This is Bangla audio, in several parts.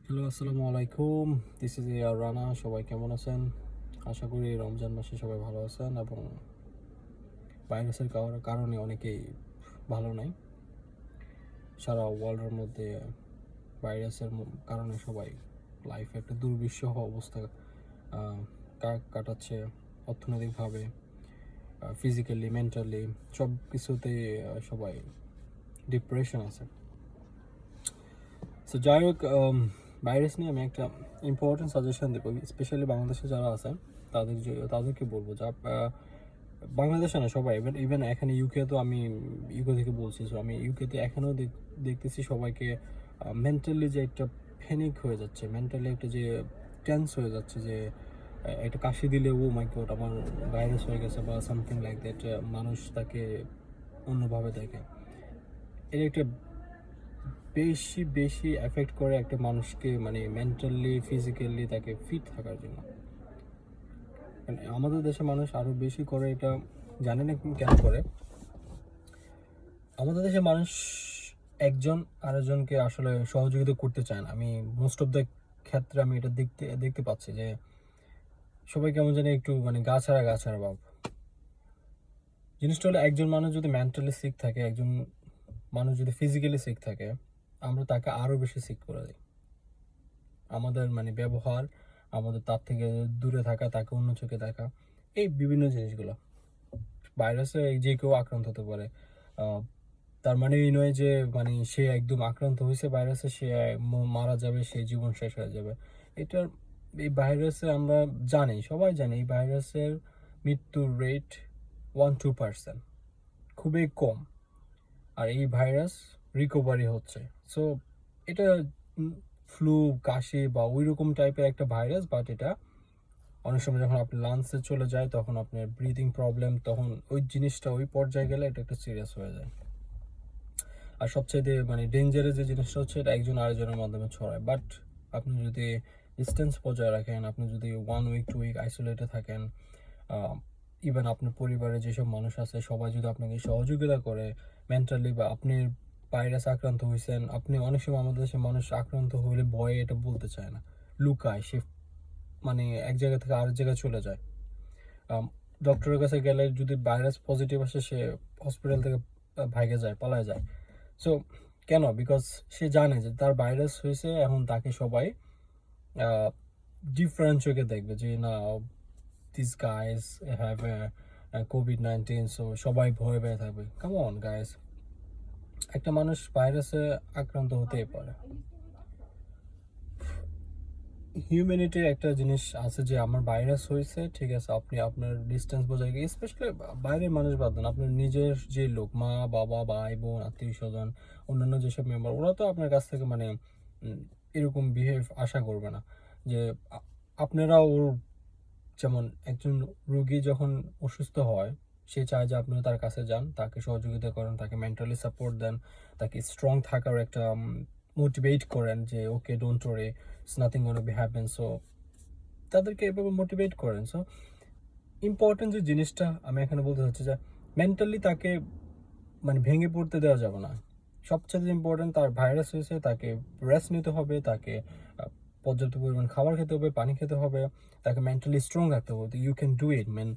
হ্যালো, আসসালামু আলাইকুম। This is Rana. সবাই কেমন আছেন? আশা করি রমজান মাসে সবাই ভালো আছেন এবং ভাইরাসের কারণে অনেকেই ভালো নাই। সারা ওয়ার্ল্ডের মধ্যে ভাইরাসের কারণে সবাই লাইফে একটা দুর্বিষহ অবস্থা কাটাচ্ছে, অর্থনৈতিকভাবে, ফিজিক্যালি, মেন্টালি, সব কিছুতেই সবাই ডিপ্রেশন আছে। সো যাই হোক, ভাইরাস নিয়ে আমি একটা ইম্পর্টেন্ট সাজেশন দেবো, স্পেশালি বাংলাদেশে যারা আছে তাদেরকে বলবো যা বাংলাদেশে না, সবাই ইভেন এখানে ইউকে, তো আমি ইউকে থেকে বলছি। সো আমি ইউকেতে এখনও দেখতেছি সবাইকে মেন্টালি যে একটা প্যানিক হয়ে যাচ্ছে, মেন্টালি একটা যে টেন্স হয়ে যাচ্ছে, যে একটা কাশি দিলে ও মাই গড আমার ভাইরাস হয়ে গেছে বা সামথিং লাইক দ্যাট, মানুষ তাকে অন্যভাবে দেখে। এটা একটা বেশি বেশি এফেক্ট করে একটা মানুষকে, মানে মেন্টালি ফিজিক্যালি তাকে ফিট থাকার জন্য। মানে আমাদের দেশে মানুষ আরও বেশি করে এটা, জানি না কেন করে। আমাদের দেশে মানুষ একজন আরেকজনকে আসলে সহযোগিতা করতে চায় না। আমি মোস্ট অফ দ্য ক্ষেত্রে আমি এটা দেখতে পাচ্ছি যে সবাই কেমন জানি একটু মানে গা ছাড়া ভাব। জিনিসটা হলো, একজন মানুষ যদি মেন্টালি সিক থাকে, একজন মানুষ যদি ফিজিক্যালি সিক থাকে, আমরা তাকে আরও বেশি সিক করে দিই। আমাদের মানে ব্যবহার, আমাদের তার থেকে দূরে থাকা, তাকে অন্য চোখে দেখা, এই বিভিন্ন জিনিসগুলো। ভাইরাসে যে কেউ আক্রান্ত হতে পারে। তার মানে এই নয় যে মানে সে একদম আক্রান্ত হয়েছে ভাইরাসে, সে মারা যাবে, সে জীবন শেষ হয়ে যাবে। এটার এই ভাইরাসে আমরা জানি, সবাই জানি, এই ভাইরাসের মৃত্যুর রেট 1-2%, খুবই কম। আর এই ভাইরাস রিকভারি হচ্ছে। সো এটা ফ্লু, কাশি বা ওই রকম টাইপের একটা ভাইরাস, বাট এটা অনেক সময় যখন আপনার লাংসে চলে যায়, তখন আপনার ব্রিদিং প্রবলেম, তখন ওই জিনিসটা ওই পর্যায়ে গেলে এটা একটা সিরিয়াস হয়ে যায়। আর সবচেয়ে মানে ডেঞ্জারাস যে জিনিসটা হচ্ছে, এটা একজন আরেকজনের মাধ্যমে ছড়ায়। বাট আপনি যদি ডিস্টেন্স বজায় রাখেন, আপনি যদি 1 উইক 2 উইক আইসোলেটে থাকেন, ইভেন আপনার পরিবারে যেসব মানুষ আছে সবাই যদি আপনাকে সহযোগিতা করে মেন্টালি, বা আপনি ভাইরাস আক্রান্ত হয়েছেন, আপনি অনেক সময় আমাদের দেশে মানুষ আক্রান্ত হলে ভয়ে এটা বলতে চায় না, লুকায়, সে মানে এক জায়গা থেকে আরেক জায়গায় চলে যায়। ডক্টরের কাছে গেলে যদি ভাইরাস পজিটিভ আসে, সে হসপিটাল থেকে ভাগে যায়, পালায় যায়। সো কেন? বিকজ সে জানে যে তার ভাইরাস হয়েছে, এখন তাকে সবাই ডিফারেন্ট চোখে দেখবে, যে না, this guys have COVID-19, so সবাই ভয় পেয়ে থাকবে। কাম অন গাইজ, একটা মানুষ ভাইরাসে আক্রান্ত হতেই পারে। হিউম্যানিটির একটা জিনিস আছে যে আমার ভাইরাস হয়েছে, ঠিক আছে, আপনি আপনার ডিস্টেন্স বজায় রেখে, স্পেশালি বাইরের মানুষ বাদ দেন, আপনার নিজের যে লোক, মা বাবা, ভাই বোন, আত্মীয় স্বজন, অন্যান্য যেসব মেম্বার, ওরা তো আপনার কাছ থেকে মানে এরকম বিহেভ আশা করবে না যে আপনারা ওর, যেমন একজন রুগী যখন অসুস্থ হয়, সে চায় যে আপনারা তার কাছে যান, তাকে সহযোগিতা করেন, তাকে মেন্টালি সাপোর্ট দেন, তাকে স্ট্রং থাকার একটা মোটিভেট করেন যে okay, don't worry, it's nothing gonna be happen. So তাদেরকে এভাবে মোটিভেট করেন। সো ইম্পর্টেন্ট যে জিনিসটা আমি এখানে বলতে চাচ্ছি, যে মেন্টালি তাকে মানে ভেঙে পড়তে দেওয়া যাবে না। সবচেয়ে ইম্পর্টেন্ট, তার ভাইরাস হয়েছে, তাকে রেস্ট নিতে হবে, তাকে পর্যাপ্ত পরিমাণ খাবার খেতে হবে, পানি খেতে হবে, তাকে মেন্টালি স্ট্রং রাখতে হবে। You can do it man,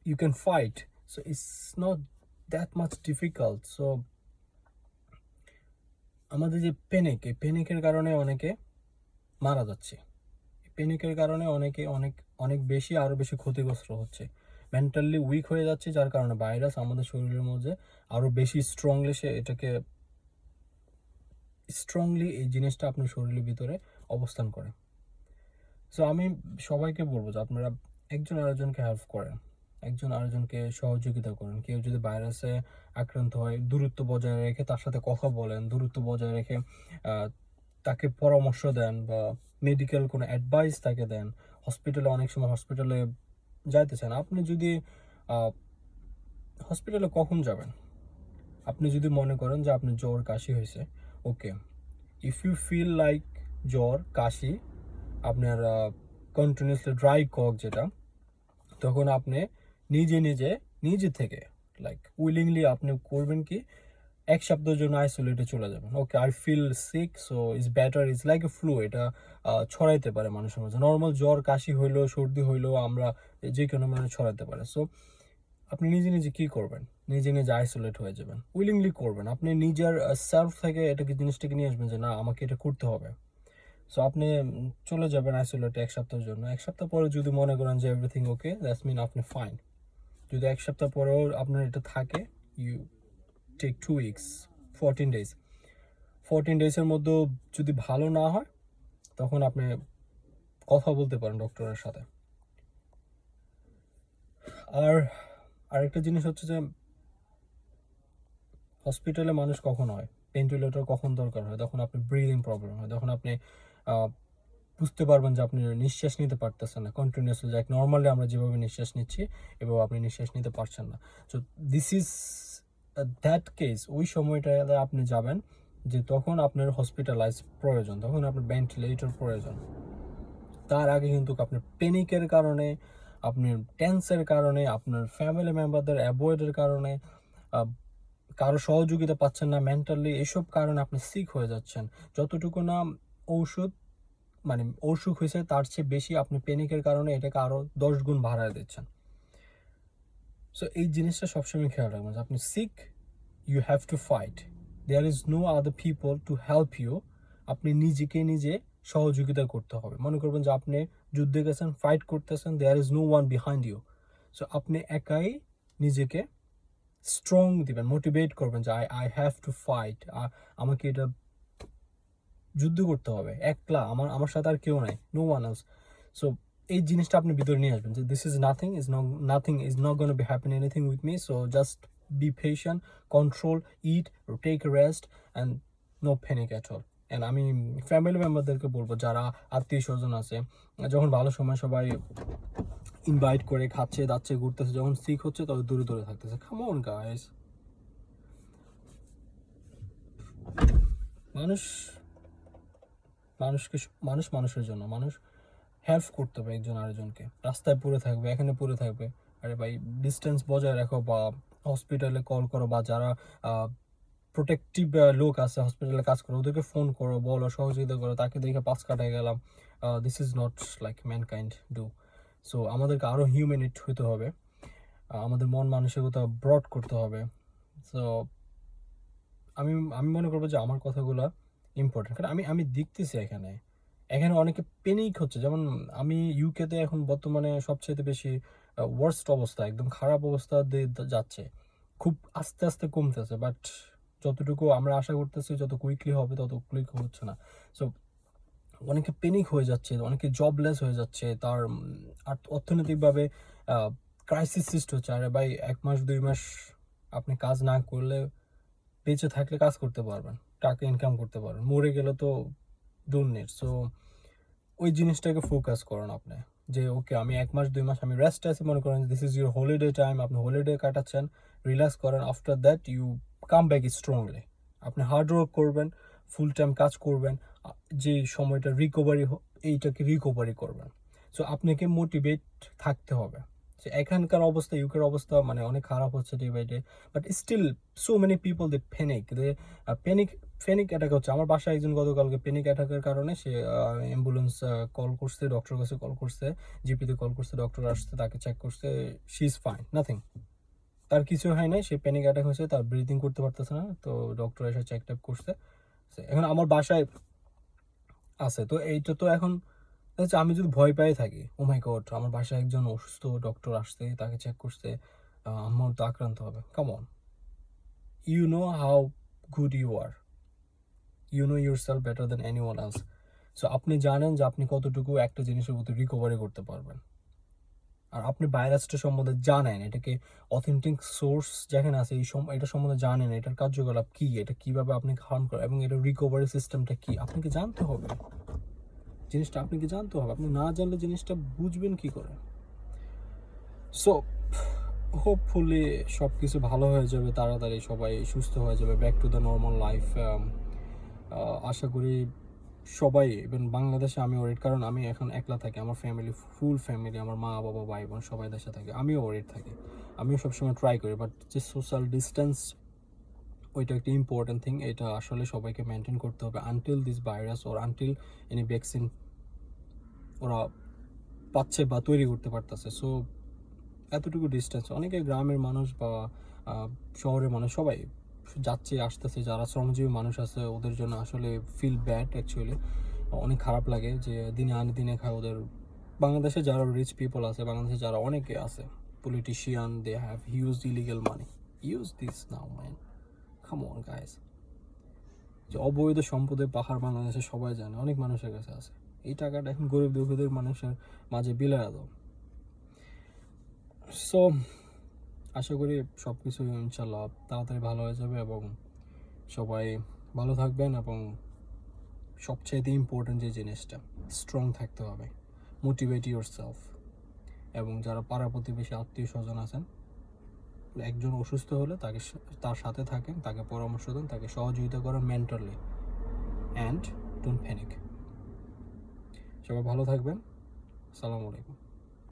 you can fight. So it's not that much difficult. So আমাদের যে প্যানিক, এই প্যানিকের কারণে অনেকে মারা যাচ্ছে। প্যানিকের কারণে অনেকে অনেক অনেক বেশি, আরও বেশি ক্ষতিগ্রস্ত হচ্ছে, মেন্টালি উইক হয়ে যাচ্ছে, যার কারণে ভাইরাস আমাদের শরীরের মধ্যে আরও বেশি স্ট্রংলি, সে এটাকে স্ট্রংলি এই জিনিসটা আপনার শরীরের ভিতরে অবস্থান করে। সো আমি সবাইকে বলবো যে আপনারা একজন আরেকজনকে হেল্প করেন, একজন আরেকজনকে সহযোগিতা করেন। কেউ যদি ভাইরাসে আক্রান্ত হয়, দূরত্ব বজায় রেখে তার সাথে কথা বলেন, দূরত্ব বজায় রেখে তাকে পরামর্শ দেন, বা মেডিকেল কোনো অ্যাডভাইস তাকে দেন। হসপিটালে অনেক সময় হসপিটালে যাইতে চান, আপনি যদি হসপিটালে কখন যাবেন? আপনি যদি মনে করেন যে আপনি জ্বর কাশি হয়েছে, ওকে, ইফ ইউ ফিল লাইক জ্বর কাশি, আপনার কন্টিনিউসলি ড্রাই কক যেটা, তখন আপনি নিজে থেকে লাইক উইলিংলি আপনি করবেন কি, এক সপ্তাহের জন্য আইসোলেটে চলে যাবেন। Okay, I feel sick, so is better, is like a flu. এটা ছড়াইতে পারে মানুষের মধ্যে। নর্মাল জ্বর কাশি হইলেও সর্দি হইলেও আমরা যে কোনো মানে ছড়াতে পারে। সো আপনি নিজে নিজে কী করবেন? নিজে নিজে আইসোলেট হয়ে যাবেন, উইলিংলি করবেন। আপনি নিজের সেলফ থেকে এটাকে জিনিসটাকে নিয়ে আসবেন যে না, আমাকে এটা করতে হবে। সো আপনি চলে যাবেন আইসোলেটে এক সপ্তাহের জন্য। এক সপ্তাহ পরে যদি মনে করেন যে এভরিথিং ওকে, দ্যাটস মিন আপনি ফাইন। যদি এক সপ্তাহ পরেও আপনার এটা থাকে, ইউ টেক 2 উইকস, 14 ডেজ। 14 ডেজের মধ্যেও যদি ভালো না হয়, তখন আপনি কথা বলতে পারেন ডক্টরের সাথে। আর আরেকটা জিনিস হচ্ছে যে হসপিটালে মানুষ কখন হয়, ভেন্টিলেটর কখন দরকার হয়, তখন আপনি ব্রিদিং প্রবলেম হয়, তখন আপনি বুঝতে পারবেন যে আপনি নিঃশ্বাস নিতে পারতেছেন না কন্টিনিউসলি, লাইক নর্মালি আমরা যেভাবে নিঃশ্বাস নিচ্ছি এভাবে আপনি নিঃশ্বাস নিতে পারছেন না। So this is that case. ওই সময়টাতে আপনি যাবেন যে তখন আপনার হসপিটালাইজ প্রয়োজন, তখন আপনার ভেন্টিলেটর প্রয়োজন। তার আগে কিন্তু আপনার প্যানিকের কারণে, আপনার টেন্সের কারণে, আপনার ফ্যামিলি মেম্বারদের অ্যাভয়েডের কারণে, কারো সহযোগিতা পাচ্ছেন না মেন্টালি, এসব কারণে আপনি সিক হয়ে যাচ্ছেন। যতটুকু না ঔষধ মানে অসুখ হয়েছে তার চেয়ে বেশি আপনি প্যানিকের কারণে এটাকে আরও 10 গুণ বাড়ায় দিচ্ছেন। সো এই জিনিসটা সবসময় খেয়াল রাখবেন যে আপনি sick, you have to fight, there is no other people to help you. আপনি নিজেকে নিজে সহযোগিতা করতে হবে। মনে করবেন যে আপনি যুদ্ধে গেছেন, ফাইট করতেছেন, there is no one behind you. So আপনি একাই নিজেকে স্ট্রং দিবেন, মোটিভেট করবেন যে I I have to fight, আমাকে এটা যুদ্ধ করতে হবে একলা, আমার আমার সাথে আর কেউ নাই, নো ওয়ান এলস। সো এই জিনিসটা আপনি ভিতরে নিয়ে আসবেন যে this is nothing, is not gonna be happen anything with me. So just be patient, control, it, take rest and no panic at all. And আমি ফ্যামিলি মেম্বারদেরকে বলবো যারা আত্মীয় স্বজন আছে, যখন ভালো সময় সবাই ইনভাইট করে খাচ্ছে দাচ্ছে ঘুরতেছে, যখন সিক হচ্ছে তবে দূরে দূরে থাকতেছে। কাম অন গাইস, মানুষ মানুষকে মানুষ মানুষের জন্য, মানুষ হেল্প করতে হবে একজন আরেকজনকে। রাস্তায় পড়ে থাকবে, এখানে পড়ে থাকবে, আরে ভাই ডিস্টেন্স বজায় রাখো, বা হসপিটালে কল করো, বা যারা প্রোটেক্টিভ লোক আছে হসপিটালে কাজ করো ওদেরকে ফোন করো, বলো, সহযোগিতা করো। তাকে দেখে পাঁচ কাটায় গেলাম, this is not like mankind do. So আমাদেরকে আরও হিউম্যানিট হতে হবে, আমাদের মন মানসিকতা ব্রড করতে হবে। সো আমি আমি মনে করবো যে আমার কথাগুলো ইম্পর্টেন্ট, কারণ আমি আমি দেখতেছি এখানে এখানে অনেকে প্যানিক হচ্ছে। যেমন আমি ইউকেতে এখন বর্তমানে সবচেয়ে বেশি ওয়ার্স্ট অবস্থা, একদম খারাপ অবস্থা দিয়ে যাচ্ছে, খুব আস্তে আস্তে কমতেছে, বাট যতটুকু আমরা আশা করতেছি যত কুইকলি হবে তত কুইক হচ্ছে না। সো অনেকে প্যানিক হয়ে যাচ্ছে, অনেকে জবলেস হয়ে যাচ্ছে, তার অর্থনৈতিকভাবে ক্রাইসিস সৃষ্টি হচ্ছে। আরে ভাই 1 মাস 2 মাস আপনি কাজ না করলে, বেঁচে থাকলে কাজ করতে পারবেন, টাকা ইনকাম করতে পারবেন, মরে গেলে তো দুর্নীতি। সো ওই জিনিসটাকে ফোকাস করেন আপনি যে ওকে আমি 1 মাস 2 মাস আমি রেস্ট আছি, মনে করেন this is your holiday time, আপনি হলিডে কাটাচ্ছেন, রিল্যাক্স করেন। After that you come back strongly. আপনি হার্ড ওয়ার্ক করবেন, ফুল টাইম কাজ করবেন, যে সময়টা রিকভারি, এইটাকে রিকভারি করবেন। সো আপনাকে মোটিভেট থাকতে হবে। যে এখানকার অবস্থা, ইউকের অবস্থা মানে অনেক খারাপ হচ্ছে day by day, but still so many people they panic, panic attack হচ্ছে। আমার বাসায় একজন গতকালকে প্যানিক অ্যাটাকের কারণে সে অ্যাম্বুলেন্স কল করছে, ডক্টর কাছে কল করছে, জিপিতে কল করছে, ডক্টর আসছে, তাকে চেক করছে, শি ইজ ফাইন, নাথিং, তার কিছু হয় নাই, সে প্যানিক অ্যাটাক হয়েছে, তার ব্রিদিং করতে পারতেছে না, তো ডক্টর এসে চেক টেক করছে। এখন আমার বাসায় আছে, তো এইটা তো এখন হচ্ছে আমি যদি ভয় পেয়ে থাকি, ও মাই গড আমার বাসায় একজন অসুস্থ, ডক্টর আসছে, তাকে চেক করছে, আমার তো আক্রান্ত হবে। Come on, you know how good you are, you know yourself better than anyone else. So আপনি জানেন যে আপনি কতটুকু একটা জিনিসের প্রতি রিকভারি করতে পারবেন। আর আপনি ভাইরাসটা সম্বন্ধে জানেন, এটাকে অথেন্টিক সোর্স যেখানে আছে এটা সম্বন্ধে জানেন, এটার কার্যকলাপ কী, এটা কীভাবে আপনি হার্ম করে, এবং এটার রিকভারি সিস্টেমটা কী আপনাকে জানতে হবে। জিনিসটা আপনাকে জানতে হবে, আপনি না জানলে জিনিসটা বুঝবেন কী করে। সো হোপফুলি সব কিছু ভালো হয়ে যাবে তাড়াতাড়ি, সবাই সুস্থ হয়ে যাবে, back to the normal life. আশা করি সবাই, ইভেন বাংলাদেশে আমি ওরিড, কারণ আমি এখন একলা থাকি, আমার ফ্যামিলি ফুল ফ্যামিলি, আমার মা বাবা ভাই বোন সবাই দেশে থাকে, আমিও ওরিড থাকি, আমিও সবসময় ট্রাই করি, বাট যে সোশ্যাল ডিস্টেন্স ওইটা একটা ইম্পর্টেন্ট থিং। এটা আসলে সবাইকে মেনটেন করতে হবে until this virus or until any vaccine ওরা পাচ্ছে বা তৈরি করতে পারতেছে। সো এতটুকু ডিস্টেন্স, অনেকে গ্রামের মানুষ বা শহরের মানুষ সবাই যাচ্ছে আসতেছে, যারা শ্রমজীবী মানুষ আছে ওদের জন্য আসলে ফিল ব্যাড অ্যাকচুয়ালি, অনেক খারাপ লাগে যে দিনে আনে দিনে খায় ওদের। বাংলাদেশে যারা রিচ পিপল আছে, বাংলাদেশে যারা অনেকে আছে politician, they have huge illegal money, use this now man, come on guys. যে অবৈধ সম্পদের পাহাড় বাংলাদেশে সবাই জানে, অনেক মানুষের কাছে আছে। এই টাকাটা এখন গরিব দুঃখীদের মানুষের মাঝে বিলায়া দাও। সো আশা করি সব কিছু ইনশাল্লাহ তাড়াতাড়ি ভালো হয়ে যাবে এবং সবাই ভালো থাকবেন। এবং সবচাইতে ইম্পর্টেন্ট যে জিনিসটা, স্ট্রং থাকতে হবে, মোটিভেট ইউর সেলফ। এবং যারা পাড়া প্রতিবেশী আত্মীয় স্বজন আছেন, একজন অসুস্থ হলে তাকে তার সাথে থাকেন, তাকে পরামর্শ দেন, তাকে সহযোগিতা করেন মেন্টালি, অ্যান্ড ডোন্ট প্যানিক। সবাই ভালো থাকবেন। আসসালামু আলাইকুম।